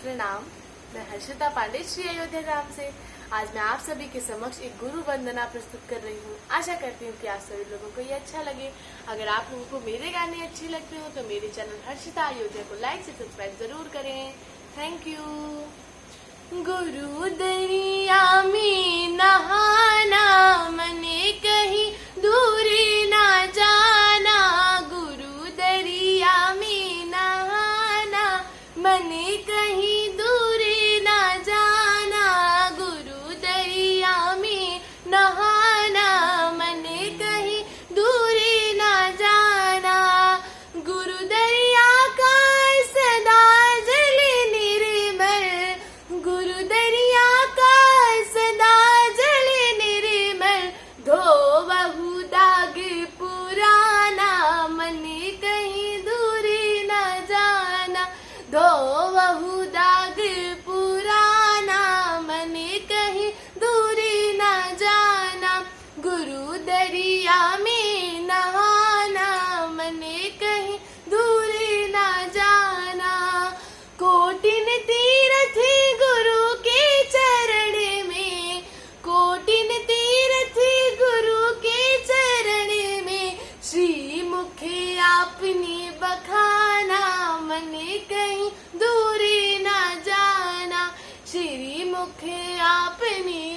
प्रणाम। मैं हर्षिता पांडे श्री अयोध्या ग्राम से आज मैं आप सभी के समक्ष एक गुरु वंदना प्रस्तुत कर रही हूँ। आशा करती हूँ कि आप सभी लोगों को ये अच्छा लगे। अगर आप लोगों को मेरे गाने अच्छे लगते हो तो मेरे चैनल हर्षिता अयोध्या को लाइक से सब्सक्राइब जरूर करें। Thank you. गुरु दरिया में नहाना मने कहीं दूरी ना जाना, गुरु दरिया में नहाना मने कहीं दूरी ना जाना, गुरु दरिया में नहाना मने कहीं दूरी ना जाना, गुरु दरिया का सदा जल निर्मल, गुरु दरिया का सदा जल निर्मल, धो बहु दाग पुराना मने कहीं दूरी ना जाना, धो बहु दाग पुराना मने कहीं दूरी ना जाना, गुरु दरिया में नहाना मने कहीं दूरी ना जाना, कोटिन तीर्थ गुरु के चरण में, कोटिन तीर्थ गुरु के चरण में, श्री मुख आपने बखाना मने कहीं दूरी ना जाना, श्री मुख आपने